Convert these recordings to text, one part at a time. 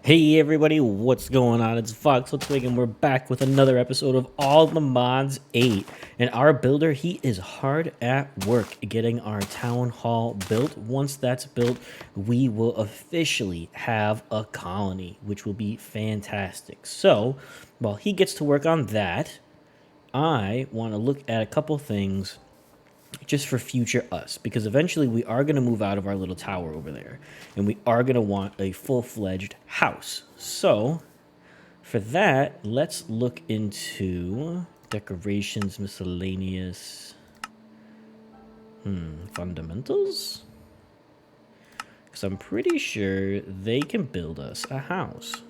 Hey everybody, what's going on? It's Fox Let's Wake, and we're back with another episode of All the Mods 8. And our builder, he is hard at work getting our town hall built. Once that's built, we will officially have a colony, which will be fantastic. So, while he gets to work on that, I want to look at a couple things just for future us, because eventually we are going to move out of our little tower over there and we are going to want a full-fledged house. So for that, let's look into decorations, miscellaneous, fundamentals, because I'm pretty sure they can build us a house.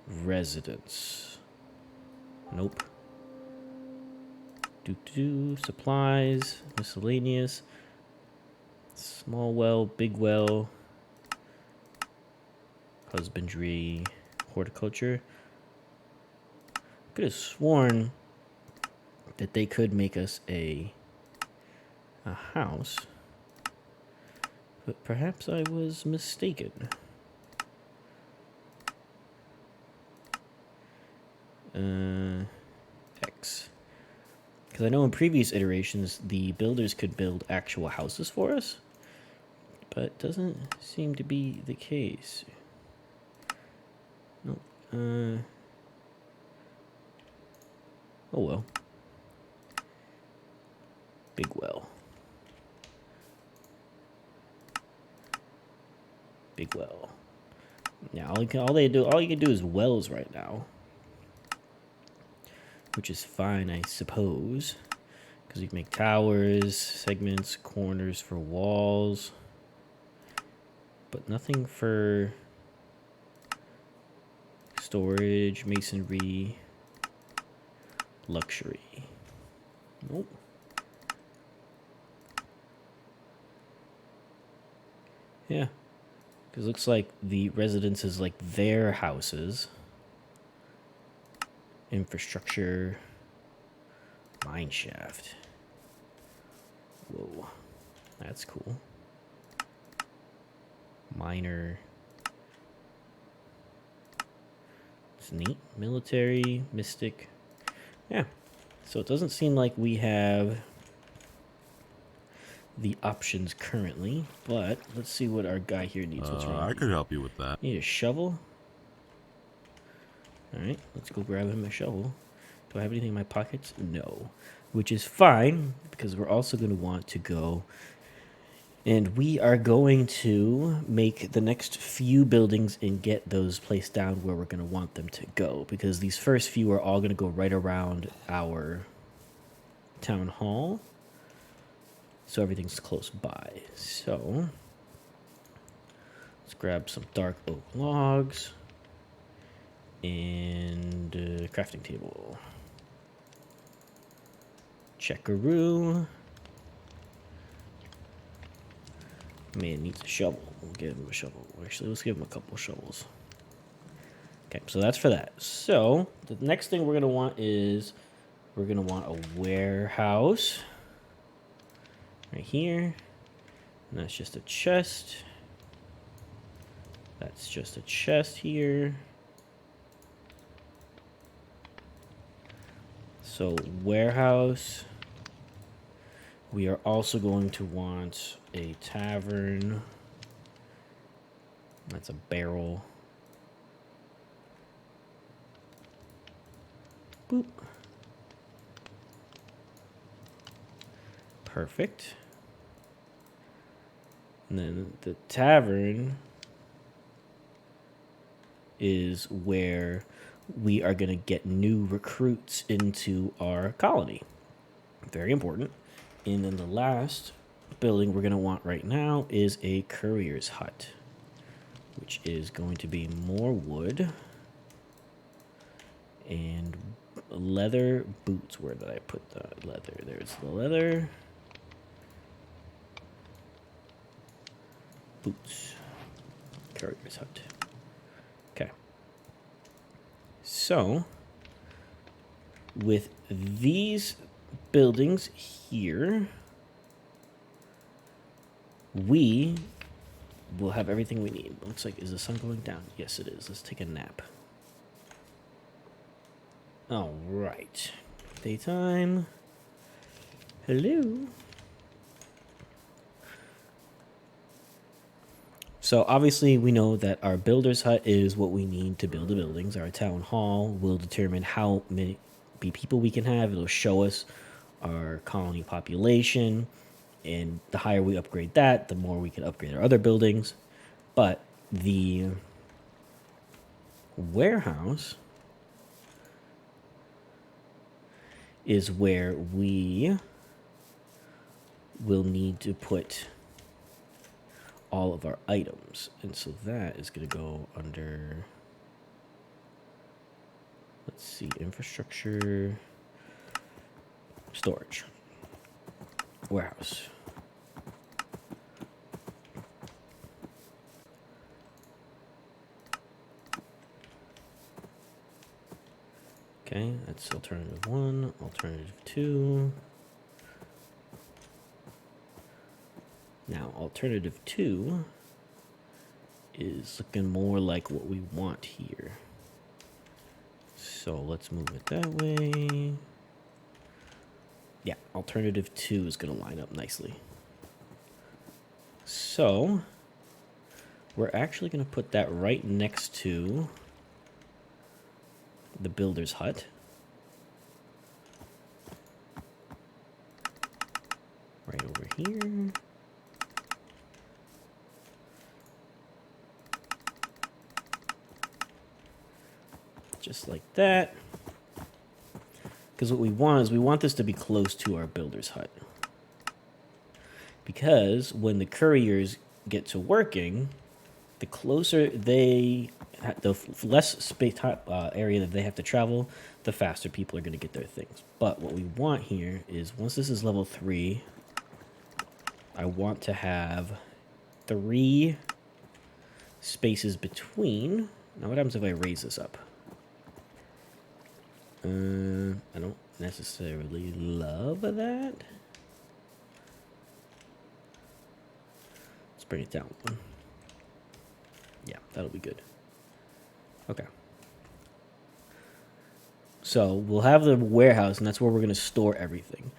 Residence, nope. Supplies, miscellaneous, small well, big well, husbandry, horticulture. Could have sworn that they could make us a house, but perhaps I was mistaken. X. Because I know in previous iterations, the builders could build actual houses for us, but it doesn't seem to be the case. Nope. Oh well. Big well. Big well. Now all you can do is wells right now, which is fine, I suppose, because you can make towers, segments, corners for walls, but nothing for storage, masonry, luxury. Nope. Yeah, because it looks like the residences, like their houses. Infrastructure, mine shaft. Whoa, that's cool. Miner. It's neat. Military, mystic. Yeah. So it doesn't seem like we have the options currently, but let's see what our guy here needs. What's wrong? I could help you with that. Need a shovel? Alright, let's go grab him a shovel. Do I have anything in my pockets? No. Which is fine, because we're also going to want to go, and we are going to make the next few buildings and get those placed down where we're going to want them to go, because these first few are all going to go right around our town hall, so everything's close by. So let's grab some dark oak logs and crafting table. Checkaroo. Man needs a shovel. We'll give him a shovel. Actually, let's give him a couple of shovels. Okay, so that's for that. So the next thing we're going to want is we're going to want a warehouse right here. And that's just a chest. That's just a chest here. So warehouse. We are also going to want a tavern. That's a barrel. Boop. Perfect. And then the tavern is where we are going to get new recruits into our colony. Very important. And then the last building we're going to want right now is a courier's hut, which is going to be more wood and leather boots. Where did I put the leather? There's the leather. Boots. Courier's hut. Okay. So, with these buildings here, we we'll have everything we need. Looks like, is the sun going down? Yes, it is. Let's take a nap. All right. Daytime. Hello. So obviously we know that our builder's hut is what we need to build the buildings. Our town hall will determine how many people we can have. It'll show us our colony population, and the higher we upgrade that, the more we can upgrade our other buildings. But the warehouse is where we will need to put all of our items. And so that is going to go under, let's see, infrastructure, storage, warehouse. Okay, that's alternative 1, alternative 2. Now, alternative 2 is looking more like what we want here. So let's move it that way. Yeah, alternative 2 is going to line up nicely. So we're actually going to put that right next to the builder's hut. Right over here. Just like that. Because what we want is we want this to be close to our builder's hut. Because when the couriers get to working, the closer they, the less space area that they have to travel, the faster people are going to get their things. But what we want here is once this is level 3, I want to have 3 spaces between. Now what happens if I raise this up? I don't necessarily love that. Let's bring it down. Yeah, that'll be good. Okay. So we'll have the warehouse, and that's where we're going to store everything.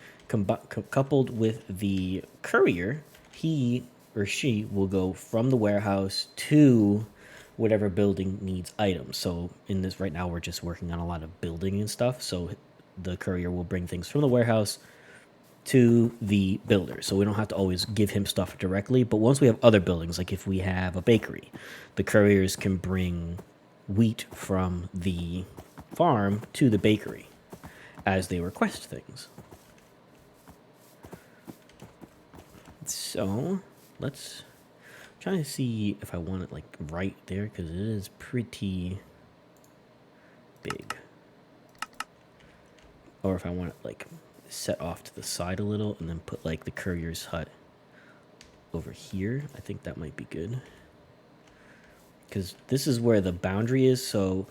Coupled with the courier, he or she will go from the warehouse to whatever building needs items. So in this right now, we're just working on a lot of building and stuff. So the courier will bring things from the warehouse to the builder. So we don't have to always give him stuff directly. But once we have other buildings, like if we have a bakery, the couriers can bring wheat from the farm to the bakery as they request things. So let's try to see if I want it like right there, because it is pretty big. Or if I want it like set off to the side a little and then put like the courier's hut over here. I think that might be good, because this is where the boundary is. So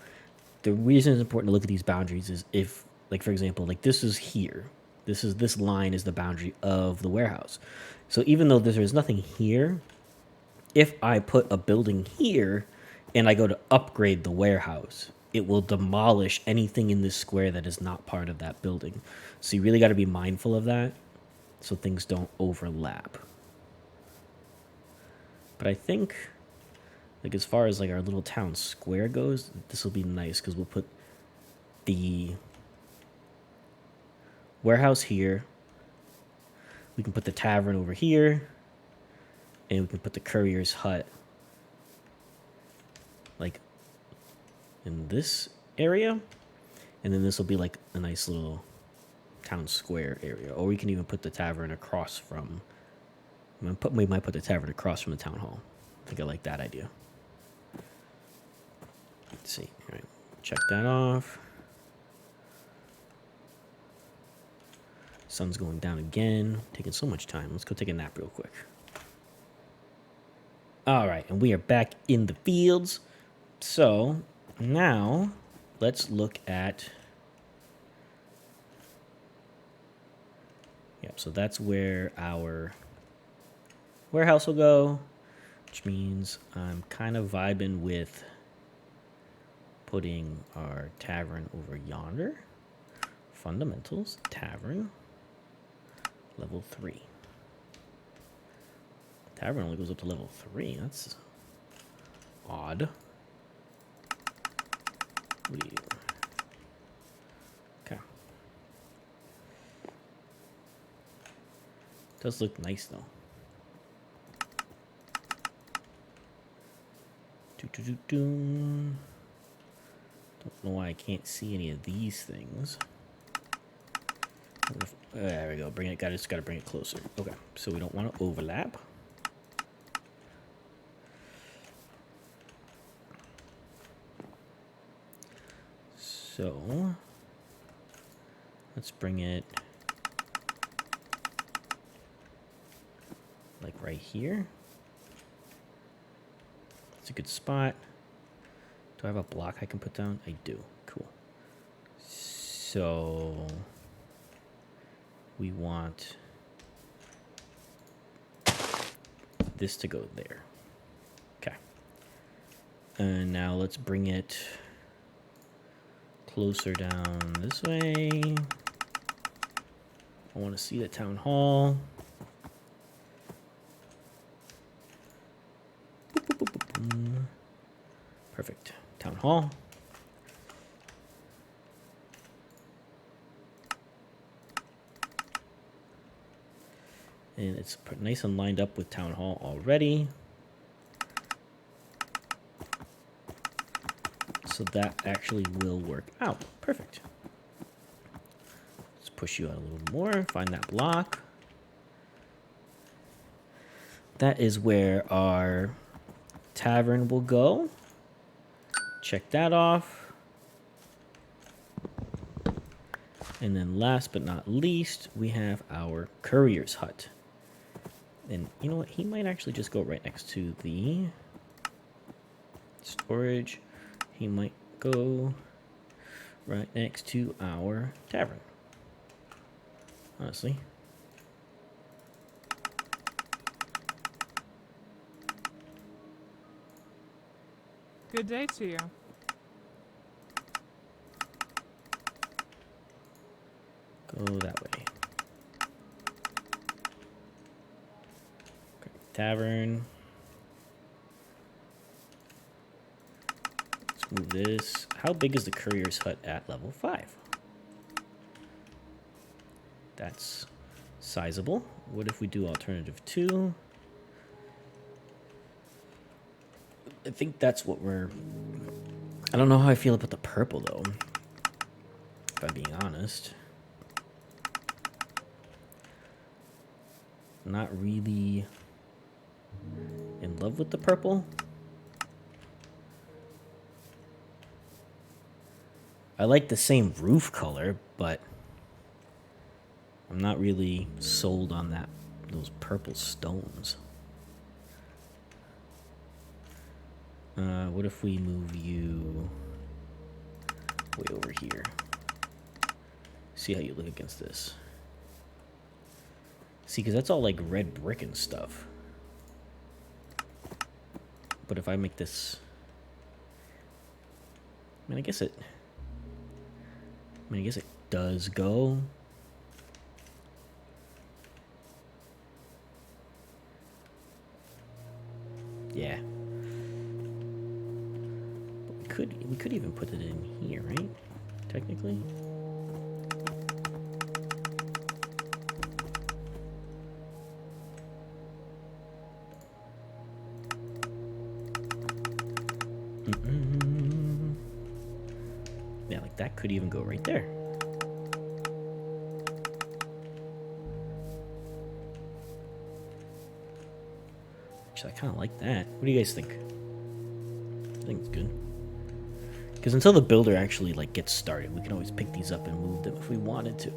the reason it's important to look at these boundaries is if, like, for example, like this is here. This line is the boundary of the warehouse. So even though there's nothing here, if I put a building here and I go to upgrade the warehouse, it will demolish anything in this square that is not part of that building. So you really got to be mindful of that so things don't overlap. But I think, like, as far as like our little town square goes, this will be nice because we'll put the warehouse here. We can put the tavern over here. And we can put the courier's hut like in this area. And then this will be like a nice little town square area. Or we can even put the tavern across from, we might put the tavern across from the town hall. I think I like that idea. Let's see. All right, check that off. Sun's going down again. Taking so much time. Let's go take a nap real quick. All right, and we are back in the fields. So now let's look at, yep, so that's where our warehouse will go. which means I'm kind of vibing with putting our tavern over yonder. Fundamentals, tavern, level 3. Tavern only goes up to level 3. That's odd. What do you... Okay. Does look nice though. Don't know why I can't see any of these things. There we go. Bring it. Just gotta bring it closer. Okay. So we don't want to overlap. So let's bring it like right here. That's a good spot. Do I have a block I can put down? I do. Cool. So we want this to go there. Okay. And now let's bring it closer down this way. I want to see the town hall. Perfect. Town hall. And it's nice and lined up with town hall already. So that actually will work out. Perfect. Let's push you out a little more. Find that block. That is where our tavern will go. Check that off. And then last but not least, we have our courier's hut. And you know what? He might actually just go right next to the storage. He might go right next to our tavern. Honestly. Good day to you. Go that way. Okay, tavern. Let's move this. How big is the courier's hut at level 5? That's sizable. What if we do alternative 2? I think that's what we're... I don't know how I feel about the purple, though. If I'm being honest. Not really in love with the purple. I like the same roof color, but I'm not really sold on those purple stones. What if we move you way over here? See how you look against this. See, because that's all like red brick and stuff. But if I make this... I guess it does go. Yeah. But we could even put it in here, right? Technically. Yeah, like that could even go right there. Actually, I kind of like that. What do you guys think? I think it's good. Because until the builder actually like gets started, we can always pick these up and move them if we wanted to.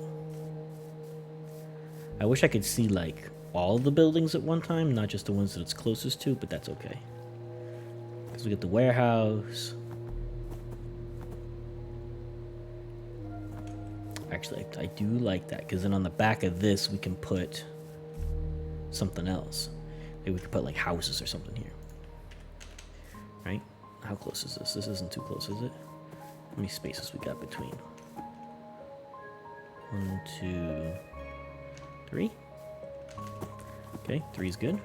I wish I could see like all the buildings at one time, not just the ones that it's closest to, but that's okay. Because we get the warehouse. Actually, I do like that, because then on the back of this, we can put something else. Maybe we could put like houses or something here. How close is this? This isn't too close, is it? How many spaces we got between? 1, 2, 3. Okay, 3 is good.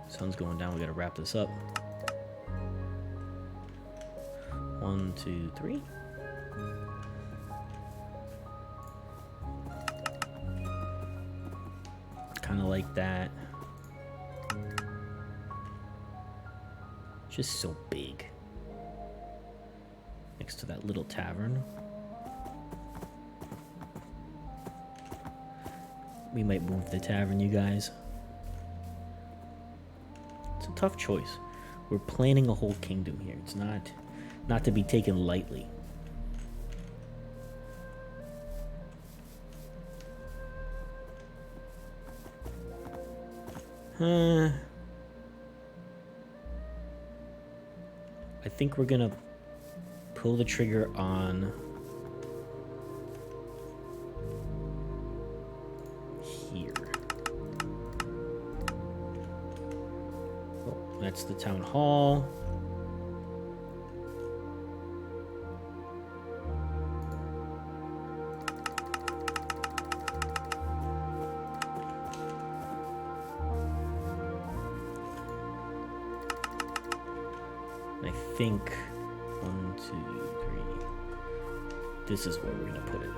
Sun's going down. We gotta wrap this up. 1, 2, 3. Kind of like that. Just so big. Next to that little tavern. We might move the tavern, you guys. It's a tough choice. We're planning a whole kingdom here. It's not to be taken lightly. I think we're gonna pull the trigger on here. Oh, that's the town hall. I think 1, 2, 3. This is where we're gonna put it.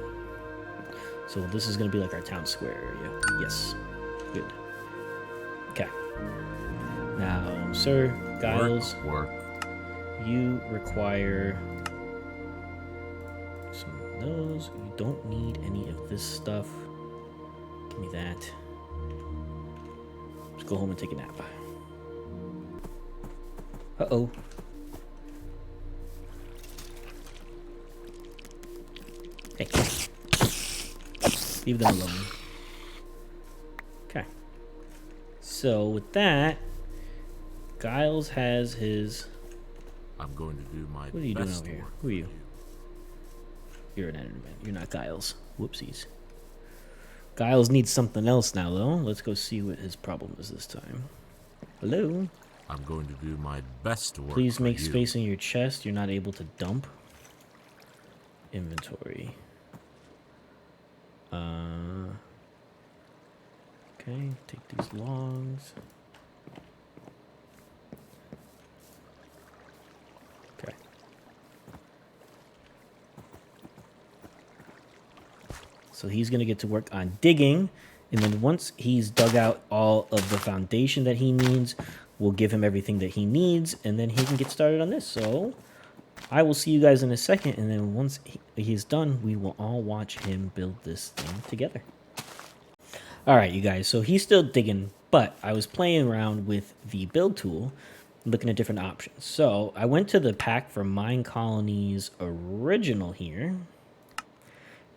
So this is gonna be like our town square area. Yes. Good. Okay. Now, Sir Giles, Work. you require some of those. You don't need any of this stuff. Give me that. Let's go home and take a nap. Uh-oh. Hey. Leave them alone. Okay. So with that, Giles has his... I'm going to do my What are you doing best over here? work Who are for you? You're an Enderman. You're not Giles. Whoopsies. Giles needs something else now, though. Let's go see what his problem is this time. Hello? I'm going to do my best work. Please for make you. space in your chest. You're not able to dump. Inventory. Okay, take these logs. Okay. So he's going to get to work on digging, and then once he's dug out all of the foundation that he needs, we'll give him everything that he needs, and then he can get started on this. So I will see you guys in a second, and then once he's done, we will all watch him build this thing together. All right, you guys, so he's still digging, but I was playing around with the build tool, looking at different options. So I went to the pack for Minecolonies original here,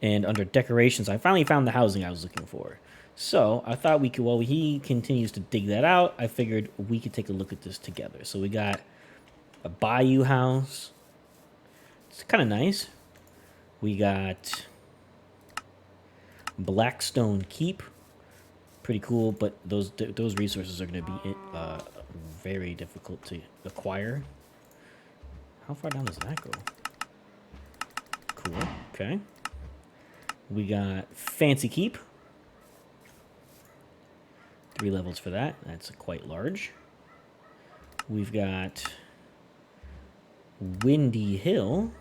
and under decorations, I finally found the housing I was looking for. So I thought we could, while he continues to dig that out, I figured we could take a look at this together. So we got a bayou house. It's kind of nice. We got Blackstone Keep. Pretty cool, but those resources are going to be very difficult to acquire. How far down does that go? Cool. Okay. We got Fancy Keep. 3 levels for that. That's quite large. We've got Windy Hill,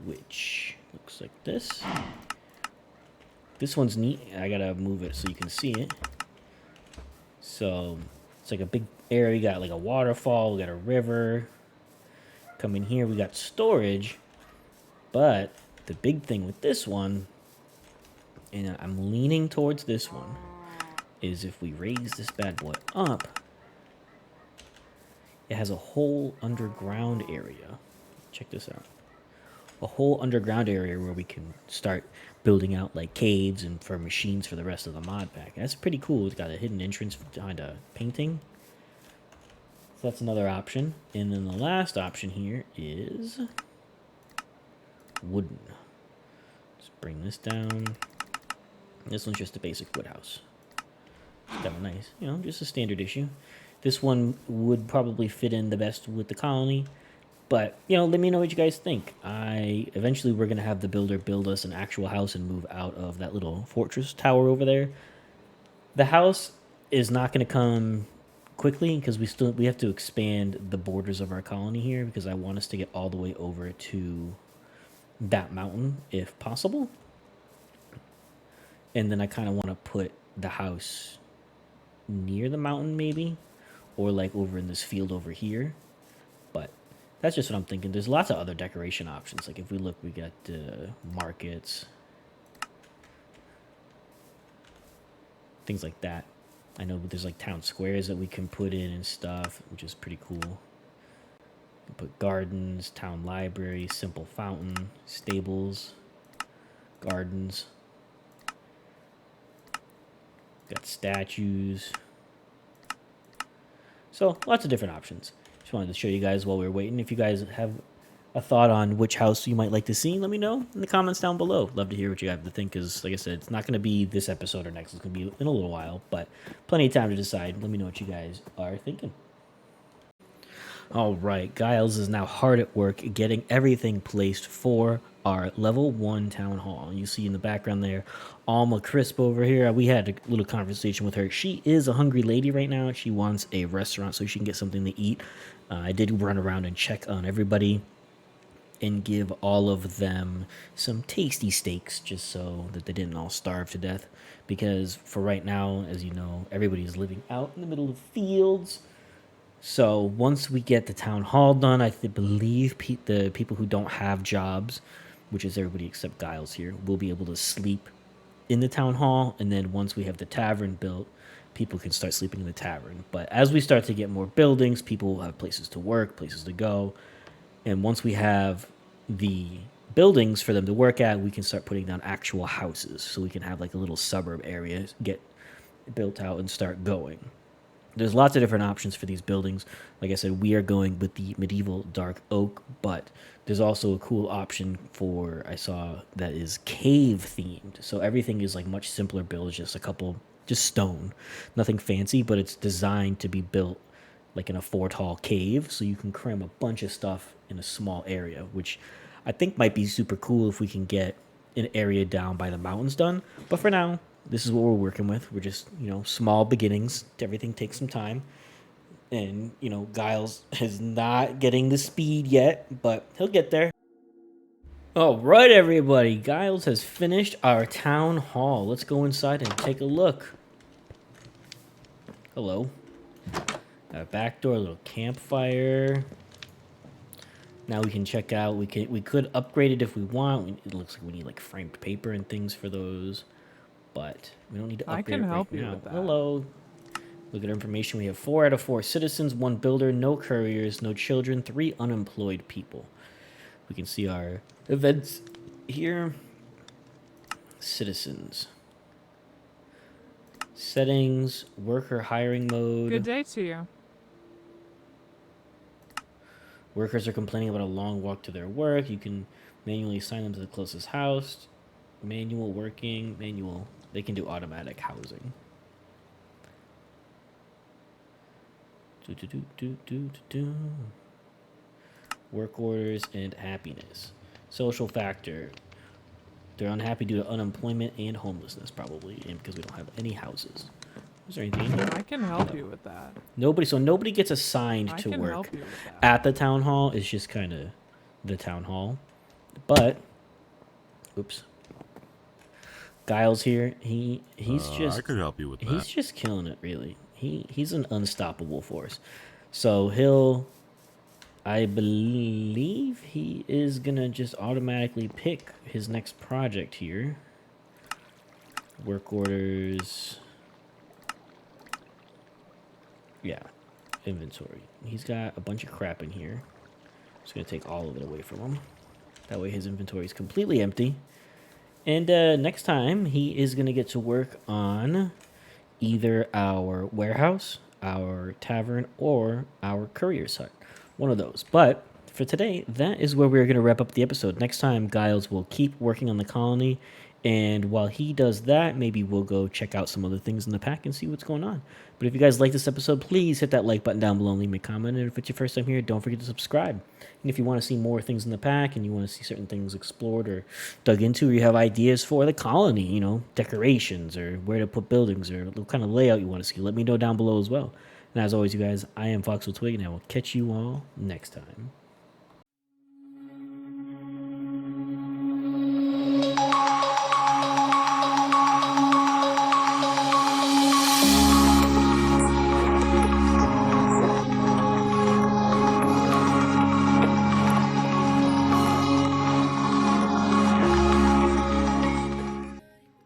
which looks like this. This one's neat. I gotta move it so you can see it. So it's like a big area. We got like a waterfall. We got a river. Come in here. We got storage. But the big thing with this one, and I'm leaning towards this one, is if we raise this bad boy up, it has a whole underground area. Check this out. A whole underground area where we can start building out like caves and for machines for the rest of the mod pack. That's pretty cool. It's got a hidden entrance behind a painting. So that's another option. And then the last option here is wooden. Let's bring this down. This one's just a basic wood house. It's kind of nice, you know, just a standard issue. This one would probably fit in the best with the colony. But, let me know what you guys think. Eventually we're going to have the builder build us an actual house and move out of that little fortress tower over there. The house is not going to come quickly because we have to expand the borders of our colony here because I want us to get all the way over to that mountain if possible. And then I kind of want to put the house near the mountain maybe, or like over in this field over here. But that's just what I'm thinking. There's lots of other decoration options. Like if we look, we got markets, things like that. I know there's like town squares that we can put in and stuff, which is pretty cool. We put gardens, town library, simple fountain, stables, gardens. Got statues. So lots of different options. Just wanted to show you guys while we were waiting. If you guys have a thought on which house you might like to see, let me know in the comments down below. Love to hear what you have to think because, like I said, it's not going to be this episode or next. It's going to be in a little while, but plenty of time to decide. Let me know what you guys are thinking. All right, Giles is now hard at work getting everything placed for our level 1 town hall. You see in the background there, Alma Crisp over here. We had a little conversation with her. She is a hungry lady right now. She wants a restaurant so she can get something to eat. I did run around and check on everybody and give all of them some tasty steaks just so that they didn't all starve to death. Because for right now, as you know, everybody's living out in the middle of fields. So once we get the town hall done, I believe the people who don't have jobs, which is everybody except Giles here, will be able to sleep in the town hall. And then once we have the tavern built, people can start sleeping in the tavern. But as we start to get more buildings, people will have places to work, places to go. And once we have the buildings for them to work at, we can start putting down actual houses. So we can have like a little suburb area get built out and start going. There's lots of different options for these buildings. Like I said, we are going with the medieval dark oak, but there's also a cool option for, I saw, that is cave themed. So everything is like much simpler builds, just stone. Nothing fancy, but it's designed to be built like in a fort hall cave. So you can cram a bunch of stuff in a small area, which I think might be super cool if we can get an area down by the mountains done. But for now, this is what we're working with. We're just, small beginnings. Everything takes some time. And, Giles is not getting the speed yet, but he'll get there. All right, everybody. Giles has finished our town hall. Let's go inside and take a look. Hello. Got a back door, a little campfire. Now we can check out. We could upgrade it if we want. It looks like we need like framed paper and things for those. But we don't need to upgrade I can it help right you now. with that. Hello. Look at our information. We have 4 out of 4 citizens, 1 builder, no couriers, no children, 3 unemployed people. We can see our events here. Citizens. Settings, worker hiring mode. Good day to you. Workers are complaining about a long walk to their work. You can manually assign them to the closest house. Manual working, manual. They can do automatic housing. Work orders and happiness. Social factor. They're unhappy due to unemployment and homelessness, probably, and because we don't have any houses. Is there anything in here? I can help you with that. Nobody gets assigned I to can work help you with that. at the town hall. It's just kind of the town hall. But, oops. Giles here, he's just... I could help you with that. He's just killing it, really. He's an unstoppable force. So I believe he is going to just automatically pick his next project here. Work orders. Yeah, inventory. He's got a bunch of crap in here. Just going to take all of it away from him. That way his inventory is completely empty. And next time, he is going to get to work on either our warehouse, our tavern, or our courier's hut. One of those. But for today, that is where we're going to wrap up the episode. Next time, Giles will keep working on the colony And while he does that, maybe we'll go check out some other things in the pack and see what's going on. But if you guys like this episode, please hit that like button down below and leave me a comment. And if it's your first time here, don't forget to subscribe. And if you want to see more things in the pack and you want to see certain things explored or dug into, or you have ideas for the colony, you know, decorations or where to put buildings or what kind of layout you want to see, let me know down below as well. And as always, you guys, I am Foxwell Twig, and I will catch you all next time.